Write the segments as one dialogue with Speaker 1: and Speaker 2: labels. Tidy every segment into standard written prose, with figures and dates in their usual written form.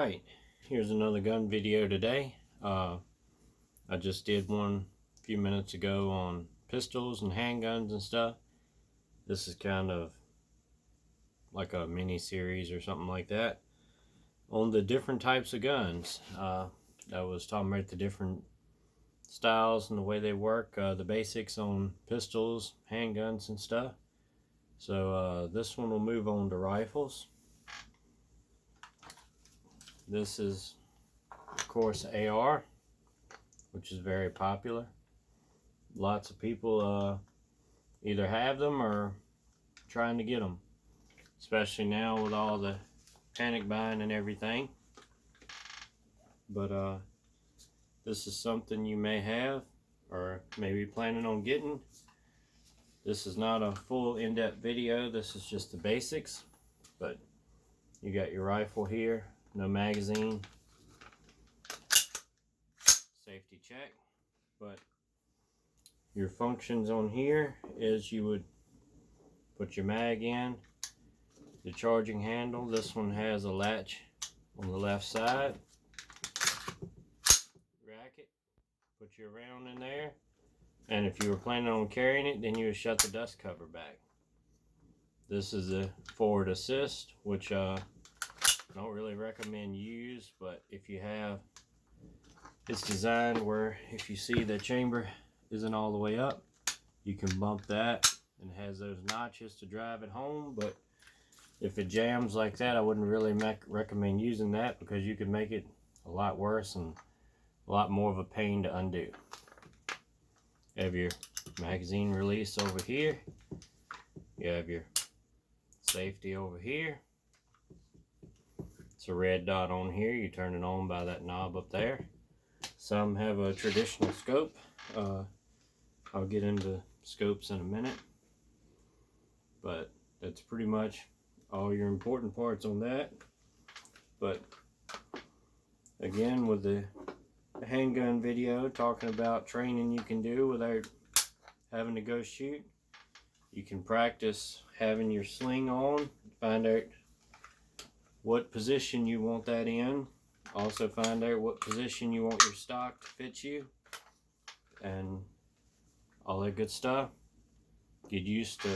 Speaker 1: Alright, here's another gun video today. I just did one a few minutes ago on pistols and handguns and stuff. This is kind of like a mini series or something like that on the different types of guns. I was talking about the different styles and the way they work, the basics on pistols, handguns and stuff. So this one will move on to rifles. This is, of course, AR, which is very popular. Lots of people either have them or trying to get them, especially now with all the panic buying and everything. But this is something you may have or maybe planning on getting. This is not a full in-depth video. This is just the basics. But you got your rifle here, no magazine, safety check. But your functions on here is you would put your mag in, the charging handle. This one has a latch on the left side. Rack it, put your round in there, and if you were planning on carrying it, then you would shut the dust cover back. This is a forward assist, which I don't really recommend use, but if you have, it's designed where if you see the chamber isn't all the way up, you can bump that, and it has those notches to drive it home. But if it jams like that, I wouldn't really recommend using that, because you could make it a lot worse and a lot more of a pain to undo. You have your magazine release over here. You have your safety over here. It's a red dot on here. You turn it on by that knob up there. Some have a traditional scope. I'll get into scopes in a minute. But that's pretty much all your important parts on that. But again, with the handgun video talking about training you can do without having to go shoot, you can practice having your sling on, find out what position you want that in, also find out what position you want your stock to fit you, and all that good stuff. Get used to,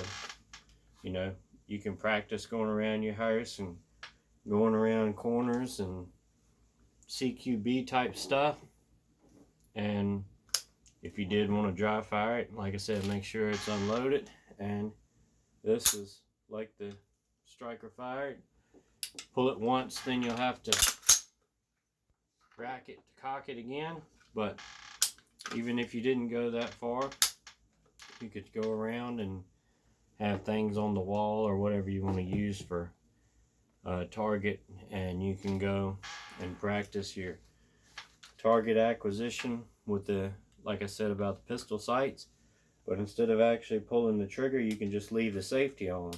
Speaker 1: you can practice going around your house and going around corners and CQB type stuff. And if you did want to dry fire it, like I said, make sure it's unloaded. And this is like the striker fired. Pull it once, then you'll have to rack it to cock it again. But even if you didn't go that far, you could go around and have things on the wall or whatever you want to use for target, and you can go and practice your target acquisition with the, like I said about the pistol sights. But instead of actually pulling the trigger, you can just leave the safety on,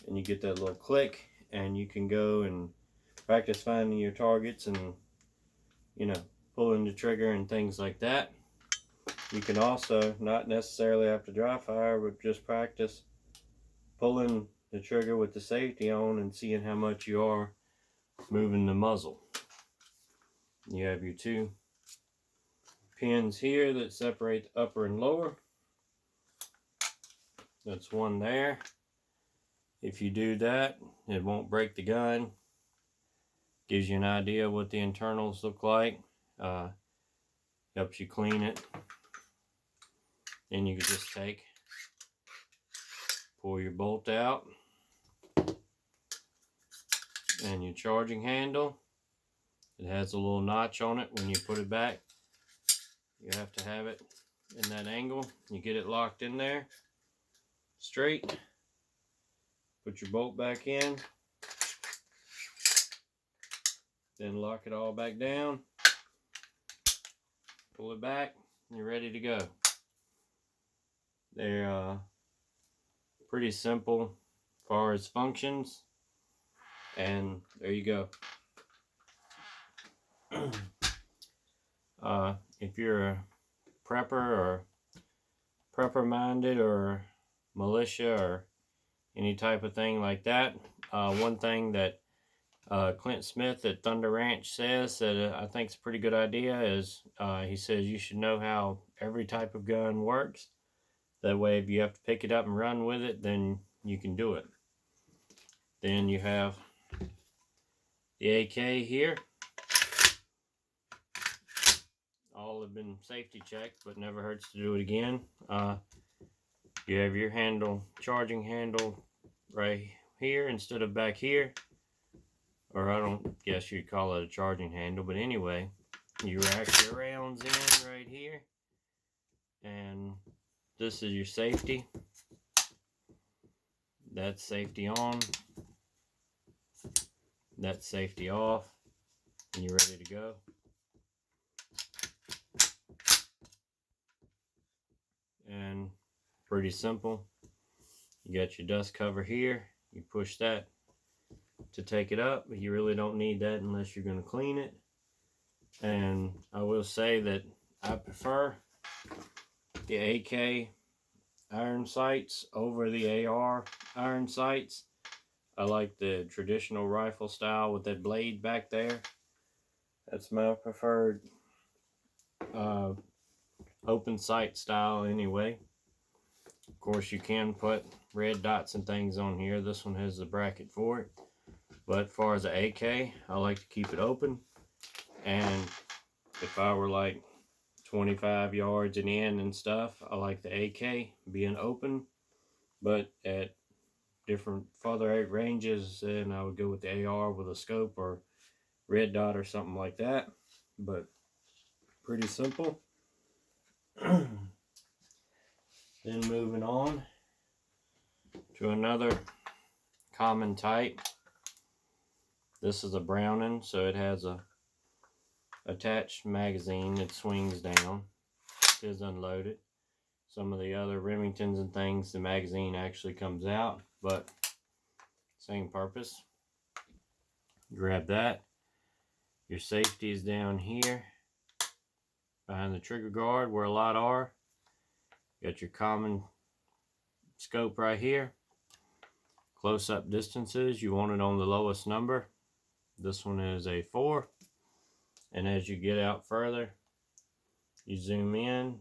Speaker 1: and you get that little click, and you can go and practice finding your targets and pulling the trigger and things like that. You can also not necessarily have to dry fire, but just practice pulling the trigger with the safety on and seeing how much you are moving the muzzle. You have your two pins here that separate the upper and lower. That's one there. If you do that, it won't break the gun. Gives you an idea what the internals look like. Helps you clean it. Then you can just pull your bolt out, and your charging handle. It has a little notch on it. When you put it back, you have to have it in that angle. You get it locked in there straight. Put your bolt back in, then lock it all back down. Pull it back, and you're ready to go. They're pretty simple as far as functions, and there you go. If you're a prepper or prepper minded or militia or any type of thing like that, one thing that Clint Smith at Thunder Ranch says that I think it's a pretty good idea. Is he says you should know how every type of gun works. That way, if you have to pick it up and run with it, then you can do it. Then you have the AK here. All have been safety checked, but never hurts to do it again. You have your handle, charging handle, right here instead of back here. Or I don't guess you'd call it a charging handle, but anyway, you rack your rounds in right here. And this is your safety. That's safety on. That's safety off. And you're ready to go. And pretty simple. You got your dust cover here. You push that to take it up, but you really don't need that unless you're going to clean it. And I will say that I prefer the AK iron sights over the AR iron sights. I like the traditional rifle style with that blade back there. That's my preferred open sight style anyway. Of course, you can put red dots and things on here. This one has the bracket for it. But as far as the AK, I like to keep it open. And if I were like 25 yards and in and stuff, I like the AK being open. But at different farther ranges, then I would go with the AR with a scope or red dot or something like that. But pretty simple. Then moving on to another common type. This is a Browning, so it has a attached magazine that swings down. It is unloaded. Some of the other Remingtons and things, the magazine actually comes out, but same purpose. Grab that. Your safety is down here behind the trigger guard where a lot are. Got your common scope right here. Close-up distances, you want it on the lowest number. This one is a 4. And as you get out further, you zoom in.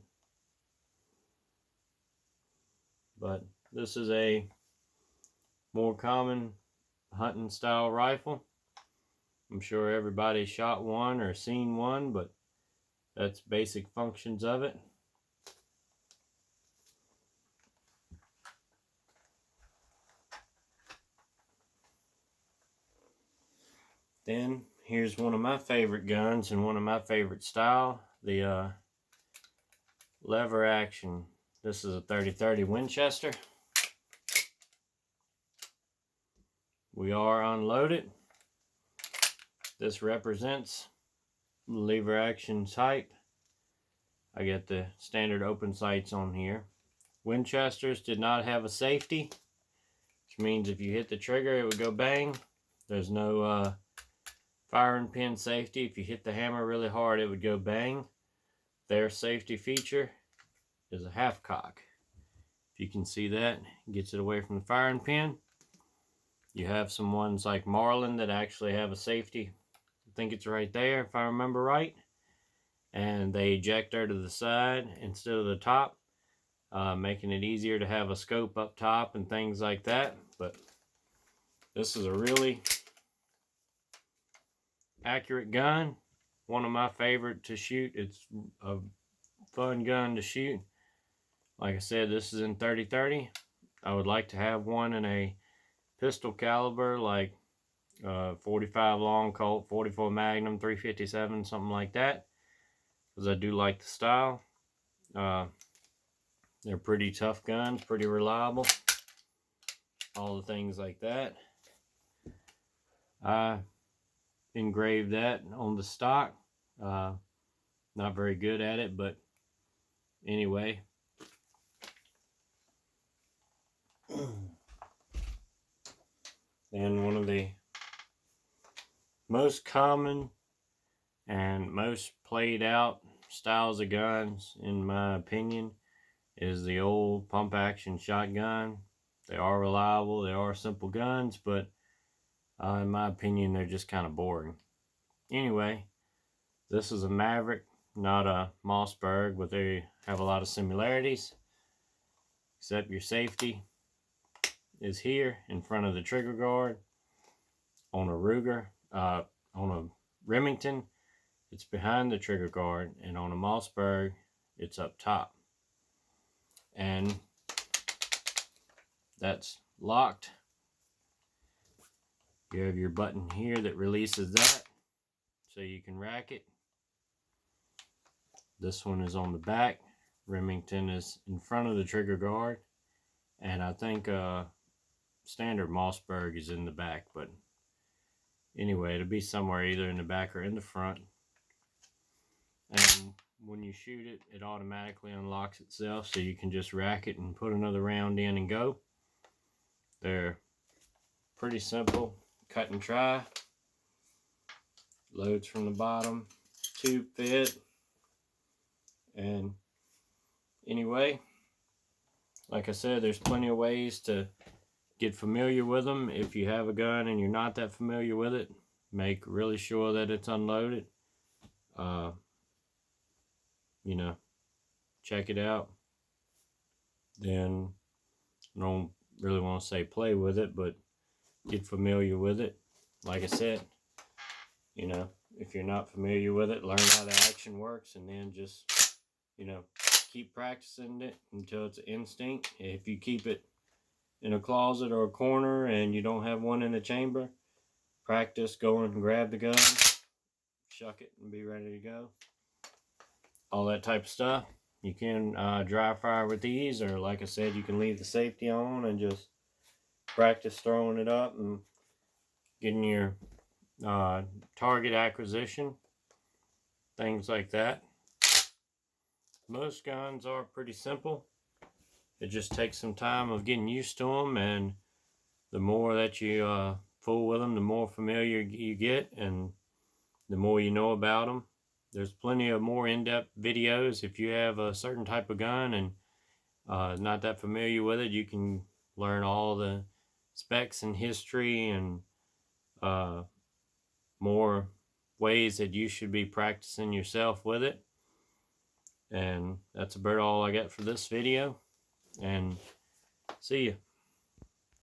Speaker 1: But this is a more common hunting style rifle. I'm sure everybody's shot one or seen one, but that's basic functions of it. Then here's one of my favorite guns and one of my favorite style, the lever action. This is a 30-30 Winchester. We are unloaded. This represents lever action type. I got the standard open sights on here. Winchesters did not have a safety, which means if you hit the trigger, it would go bang. There's no firing pin safety. If you hit the hammer really hard, it would go bang. Their safety feature is a half cock. If you can see that, it gets it away from the firing pin. You have some ones like Marlin that actually have a safety. I think it's right there, if I remember right. And they eject her to the side instead of the top, making it easier to have a scope up top and things like that. But this is a really accurate gun. One of my favorite to shoot. It's a fun gun to shoot. Like I said, this is in 30-30. I would like to have one in a pistol caliber, like 45 long Colt, 44 Magnum, 357, something like that, because I do like the style. They're pretty tough guns, pretty reliable, all the things like that. I engraved that on the stock. Not very good at it, but anyway. And one of the most common and most played out styles of guns, in my opinion, is the old pump action shotgun. They are reliable, they are simple guns, but In my opinion, they're just kind of boring. Anyway, this is a Maverick, not a Mossberg, but they have a lot of similarities. Except your safety is here in front of the trigger guard. On a Ruger, on a Remington, it's behind the trigger guard, and on a Mossberg, it's up top. And that's locked. You have your button here that releases that, so you can rack it. This one is on the back. Remington is in front of the trigger guard, and I think standard Mossberg is in the back, but anyway, it'll be somewhere either in the back or in the front. And when you shoot it, it automatically unlocks itself, so you can just rack it and put another round in and go. They're pretty simple. Cut and try. Loads from the bottom. Tube fit. And anyway, like I said, there's plenty of ways to get familiar with them. If you have a gun and you're not that familiar with it, make really sure that it's unloaded. You know, check it out. Then, I don't really want to say play with it, but get familiar with it. Like I said, you know, if you're not familiar with it, learn how the action works, and then just, you know, keep practicing it until it's an instinct. If you keep it in a closet or a corner and you don't have one in the chamber, practice going and grab the gun, shuck it, and be ready to go. All that type of stuff. You can dry fire with these, or like I said, you can leave the safety on and just practice throwing it up and getting your target acquisition, things like that. Most guns are pretty simple. It just takes some time of getting used to them, and the more that you fool with them, the more familiar you get, and the more you know about them. There's plenty of more in-depth videos. If you have a certain type of gun and not that familiar with it, you can learn all the specs and history and more ways that you should be practicing yourself with it. And that's about all I got for this video. And see you.